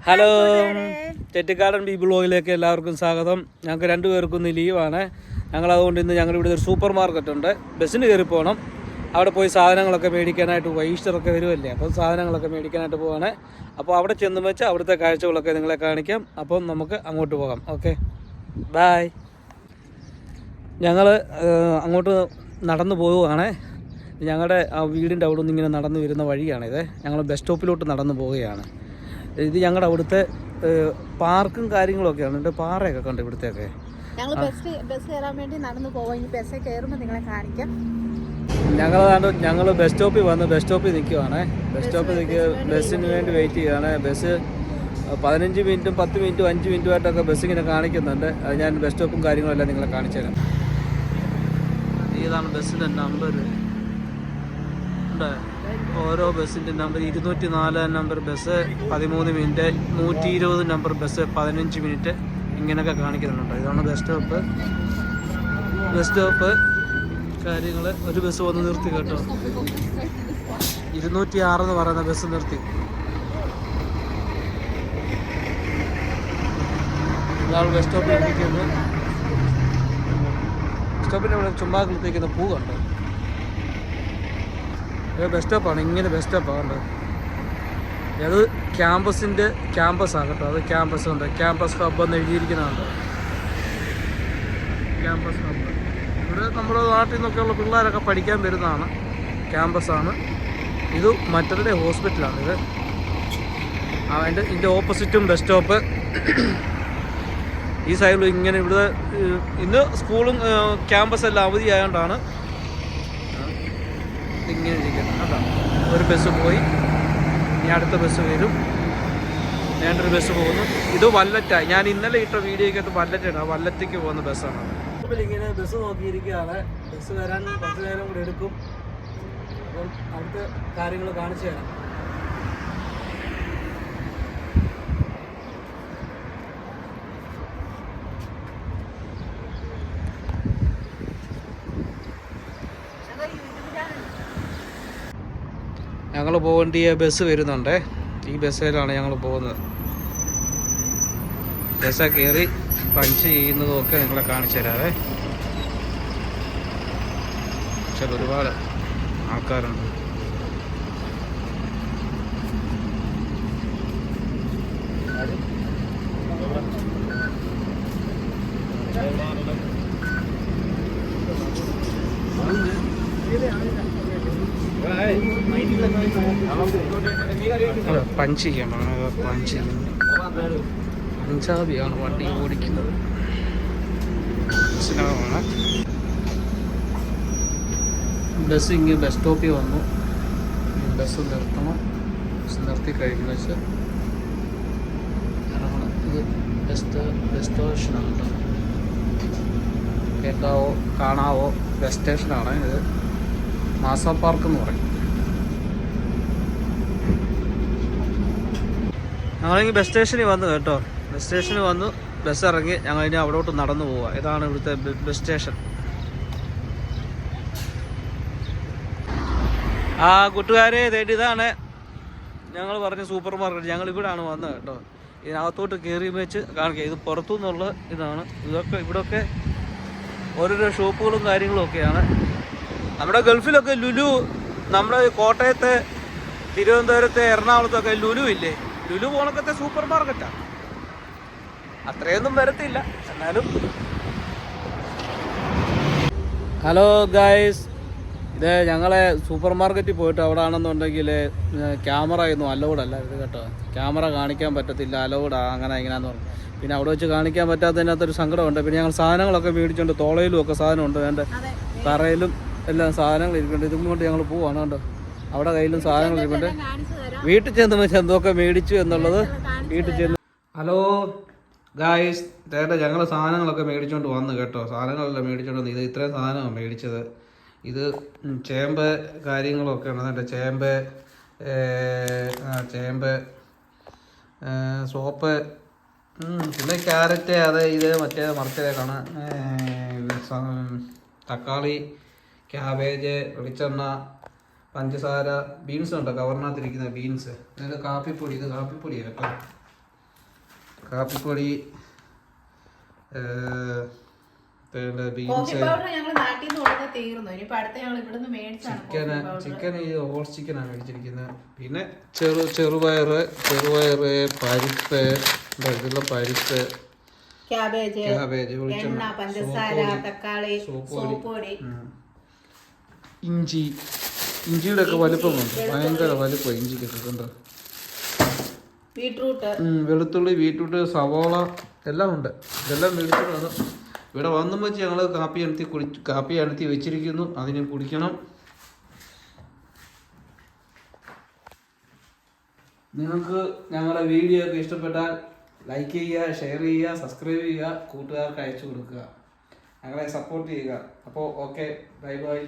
Hello, ചെട്ടിക്കാടൻ B ബ്ലോഗിലേക്ക് എല്ലാവർക്കും സ്വാഗതം. ഞങ്ങൾക്ക് രണ്ടുപേർക്കും ഇന്ന് ലീവാണ്. ഞങ്ങളതുകൊണ്ട് ഇന്ന് ഞങ്ങളുടെ ഇവിടെ ഒരു സൂപ്പർ മാർക്കറ്റ് ഉണ്ട്. ബസ്സിന് കയറി പോകണം. അവിടെ പോയി സാധനങ്ങളൊക്കെ മേടിക്കാനായിട്ട് ഈസ്റ്ററൊക്കെ വരുമല്ലേ, അപ്പം സാധനങ്ങളൊക്കെ മേടിക്കാനായിട്ട് പോവാണ്. അപ്പോൾ അവിടെ ചെന്ന് വെച്ചാൽ അവിടുത്തെ കാഴ്ചകളൊക്കെ നിങ്ങളെ കാണിക്കാം. അപ്പം നമുക്ക് അങ്ങോട്ട് പോകാം. Okay, bye. ഞങ്ങൾ അങ്ങോട്ട് നടന്നു പോവുകയാണ്. ഞങ്ങളുടെ ആ വീടിൻ്റെ അവിടെ നിന്ന് ഇങ്ങനെ നടന്നു വരുന്ന വഴിയാണിത്. ഞങ്ങൾ ബസ് സ്റ്റോപ്പിലോട്ട് നടന്നു പോവുകയാണ്. ഇത് ഞങ്ങളുടെ അവിടുത്തെ പാർക്കും കാര്യങ്ങളൊക്കെയാണ്. എൻ്റെ പാറയൊക്കെ കണ്ട് ഇവിടുത്തെയൊക്കെ. ബസ് കയറാൻ വേണ്ടി നടന്നു പോവാം. ബസ് കയറുമ്പോൾ നിങ്ങളെ കാണിക്കാം. ഞങ്ങൾ ബസ് സ്റ്റോപ്പിൽ വന്ന് ബസ് സ്റ്റോപ്പിൽ നിൽക്കുവാണ്. ബസ്സിന് വേണ്ടി വെയിറ്റ് ചെയ്യുകയാണ്. ബസ് 15 മിനിറ്റും 10 മിനിറ്റും 5 മിനിറ്റുമായിട്ടൊക്കെ ബസ് ഇങ്ങനെ കാണിക്കുന്നുണ്ട്. അത് ഞാൻ ബസ് സ്റ്റോപ്പും കാര്യങ്ങളെല്ലാം നിങ്ങളെ കാണിച്ചു തരാം. ഇതാണ് ബസ്സിൻ്റെ നമ്പർ. ഓരോ ബസ്സിൻ്റെ number 204 number bus 13 minute, 120 number bus 15 minute, ഇങ്ങനെയൊക്കെ കാണിക്കുന്നുണ്ട്. ഇതാണ് ബസ് സ്റ്റോപ്പ് കാര്യങ്ങൾ. ഒരു ബസ് വന്ന് നിർത്തി കേട്ടോ. 206 എന്ന് പറയുന്ന ബസ് നിർത്തി. ഇതാണ് ബസ് സ്റ്റോപ്പിൽ ഇരിക്കുന്നത്. ബസ് സ്റ്റോപ്പിൻ്റെ ഇവിടെ ചുമ്മാ നിർത്തിയിരിക്കുന്ന പൂ കണ്ടോ. ബസ് സ്റ്റോപ്പാണ്. ഇങ്ങനെ ബസ് സ്റ്റോപ്പാണ്. അത് ക്യാമ്പസാണ് കേട്ടോ. അത് ക്യാമ്പസ് ഉണ്ട്. ക്യാമ്പസ് ഹബ്ബ് എന്ന് എഴുതിയിരിക്കുന്നതാണ്. ക്യാമ്പസ് ഹബ്ബ് ഇവിടെ നമ്മുടെ നാട്ടിൽ നിന്നൊക്കെയുള്ള പിള്ളേരൊക്കെ പഠിക്കാൻ വരുന്നതാണ്. ക്യാമ്പസാണ് ഇത്. മറ്റൊരു ഹോസ്പിറ്റലാണ് ഇത്. ഇതിൻ്റെ ഓപ്പോസിറ്റും ബസ് സ്റ്റോപ്പ്. ഈ സൈഡിൽ ഇങ്ങനെ ഇവിടെ ഇന്ന് സ്കൂളും ക്യാമ്പസ് എല്ലാം അവധിയായതുകൊണ്ടാണ് ഇങ്ങനെ ഇരിക്കുന്നത് കേട്ടോ. ഒരു ബസ് പോയി, ഇനി അടുത്ത ബസ് വരും. വേണ്ടൊരു ബസ് പോകുന്നു. ഇത് വല്ലറ്റായി. ഞാൻ ഇന്നലെ ഇട്ട വീഡിയോക്കകത്ത് വല്ലറ്റാണ്. ആ വല്ലറ്റയ്ക്ക് പോകുന്ന ബസ്സാണ്. ഇങ്ങനെ ബസ് നോക്കിയിരിക്കുകയാണ്. ബസ് വരാൻ കുറച്ച് നേരം കൂടെ എടുക്കും. അപ്പം അവിടുത്തെ കാര്യങ്ങൾ കാണിച്ചു തരാം. ഞങ്ങൾ പോകേണ്ട ബസ് വരുന്നുണ്ട്. ഈ ബസ്സിലാണ് ഞങ്ങൾ പോകുന്നത്. ബസ്സൊക്കെ കയറി പഞ്ച് ചെയ്യുന്നതും ഒക്കെ നിങ്ങളെ കാണിച്ചു തരാവേ. പക്ഷേ ഒരുപാട് ആൾക്കാരുണ്ട്. പഞ്ച് ചെയ്യണം. പഞ്ചാബിയാണ് വണ്ടി ഓടിക്കുന്നത്. ബസ് ഇങ്ങനെ ബസ് സ്റ്റോപ്പിൽ വന്നു. ബസ് നിർത്തണം. ബസ് നിർത്തി കഴിഞ്ഞ വെച്ചാൽ ഇത് ബസ് സ്റ്റേഷനാണ് കേട്ടോ. കേൾക്കാവോ കാണാവോ? ബസ് സ്റ്റേഷനാണ് ഇത്. മാസ പാർക്ക് എന്ന് പറയും. ഞങ്ങളെങ്കിൽ ബസ് സ്റ്റേഷനിൽ വന്നു കേട്ടോ. ബസ് സ്റ്റേഷനിൽ വന്നു, ബസ് ഇറങ്ങി ഞങ്ങൾ ഇനി അവിടോട്ട് നടന്നു പോവുക. ഇതാണ് ഇവിടുത്തെ ബസ് സ്റ്റേഷൻ. ആ കൂട്ടുകാരെ, ഇതാണ് ഞങ്ങൾ പറഞ്ഞ സൂപ്പർ മാർക്കറ്റ്. ഞങ്ങൾ ഇവിടെയാണ് വന്നത് കേട്ടോ. ഇതിനകത്തോട്ട് കയറി വെച്ച് കാണിക്കുക. ഇത് പുറത്തു നിന്നുള്ള ഇതാണ്. ഇവിടെയൊക്കെ ഓരോരോ ഷോപ്പുകളും കാര്യങ്ങളും ഒക്കെയാണ്. നമ്മുടെ ഗൾഫിലൊക്കെ ലുലു, നമ്മുടെ കോട്ടയത്തെ, തിരുവനന്തപുരത്തെ, എറണാകുളത്തൊക്കെ ലുലു ഇല്ലേ? ലുലു പോണക്കത്തെ സൂപ്പർ മാർക്കറ്റാണ്. അത്രയൊന്നും വരത്തില്ല, എന്നാലും. ഹലോ ഗായ്സ്, ഇത് ഞങ്ങളെ സൂപ്പർ മാർക്കറ്റിൽ പോയിട്ട് അവിടെ ആണെന്നുണ്ടെങ്കിൽ ക്യാമറ ഒന്നും അലൗഡല്ല ഇത് കേട്ടോ. ക്യാമറ കാണിക്കാൻ പറ്റത്തില്ല, അലൗഡാ അങ്ങനെ ഇങ്ങനെയാന്ന് പറഞ്ഞു. പിന്നെ അവിടെ വെച്ച് കാണിക്കാൻ പറ്റാത്തതിനകത്തൊരു സങ്കടമുണ്ട്. പിന്നെ ഞങ്ങൾ സാധനങ്ങളൊക്കെ മേടിച്ചുകൊണ്ട്, തോളയിലും ഒക്കെ സാധനമുണ്ട്. എൻ്റെ തറയിലും എല്ലാം സാധനങ്ങൾ ഇരിക്കുന്നുണ്ട്. ഇതും കൊണ്ട് ഞങ്ങൾ പോവാണ് കേട്ടോ. അവിടെ കയ്യിലും സാധനങ്ങൾ ഇരിക്കുന്നുണ്ട്. വീട്ടിൽ ചെന്ന് വെച്ച് എന്തൊക്കെ മേടിച്ചു എന്നുള്ളത് വീട്ടിൽ ചെന്ന്. ഹലോ ഗായ്സ്, ഞങ്ങൾ സാധനങ്ങളൊക്കെ മേടിച്ചുകൊണ്ട് വന്നു കേട്ടോ. സാധനങ്ങളെല്ലാം മേടിച്ചുകൊണ്ട് വന്നു. ഇത് ഇത്രയും സാധനമാണ് മേടിച്ചത്. ഇത് ചേമ്പ് കാര്യങ്ങളൊക്കെയാണ്. അതിൻ്റെ ചേമ്പ്, സോപ്പ്, പിന്നെ ക്യാരറ്റ്, അത് ഇത് മറിച്ചതേക്കാണ്. തക്കാളി, ക്യാബേജ്, വെളിച്ചെണ്ണ, പഞ്ചസാര, ബീൻസ് ഉണ്ടോ കവറിനകത്തിരിക്കുന്ന ബീൻസ്. ഇത് കാപ്പിപ്പൊടി കേട്ടോ. കാപ്പിപ്പൊടി, കോഫി ബീൻസ്, പൗഡർ ഞങ്ങൾ നാട്ടിൽ നിന്ന് കൊടുത്ത് തീർന്നു. ഇനിയിപ്പോ അടുത്ത ഞങ്ങൾ ഇവിടുന്ന് മേടിച്ചാണ് ചിക്കൻ ഈ റോസ്റ്റ് ചിക്കനാണ് മേടിച്ചിരിക്കുന്നത്. പിന്നെ ചെറുപയർ, പരിപ്പ്, ഇതുള്ള പരിപ്പ്, ക്യാബേജ്, വെളിച്ചെണ്ണ, എണ്ണ, പഞ്ചസാര, തക്കാളി, സോപ്പ് പൊടി, ഇഞ്ചിയുടെ ഒക്കെ വലിപ്പമുണ്ട്, ഭയങ്കര വലിപ്പം ഇഞ്ചിക്കൊക്കെ കണ്ടോ. ബീട്രൂട്ട്, വെളുത്തുള്ളി, ബീട്രൂട്ട്, സവോള എല്ലാം ഉണ്ട്. ഇതെല്ലാം മേടിച്ചിട്ട് വന്നു. ഇവിടെ വന്നും വെച്ച് ഞങ്ങൾ കാപ്പി അണത്തി വെച്ചിരിക്കുന്നു. അതിനെ കുടിക്കണം. നിങ്ങൾക്ക് ഞങ്ങളുടെ വീഡിയോ ഒക്കെ ഇഷ്ടപ്പെട്ടാൽ ലൈക്ക് ചെയ്യുക, ഷെയർ ചെയ്യുക, സബ്സ്ക്രൈബ് ചെയ്യുക, കൂട്ടുകാർക്ക് അയച്ചു കൊടുക്കുക. ഞങ്ങളെ സപ്പോർട്ട് ചെയ്യുക. അപ്പോൾ ഓക്കെ, ബൈ ബൈ.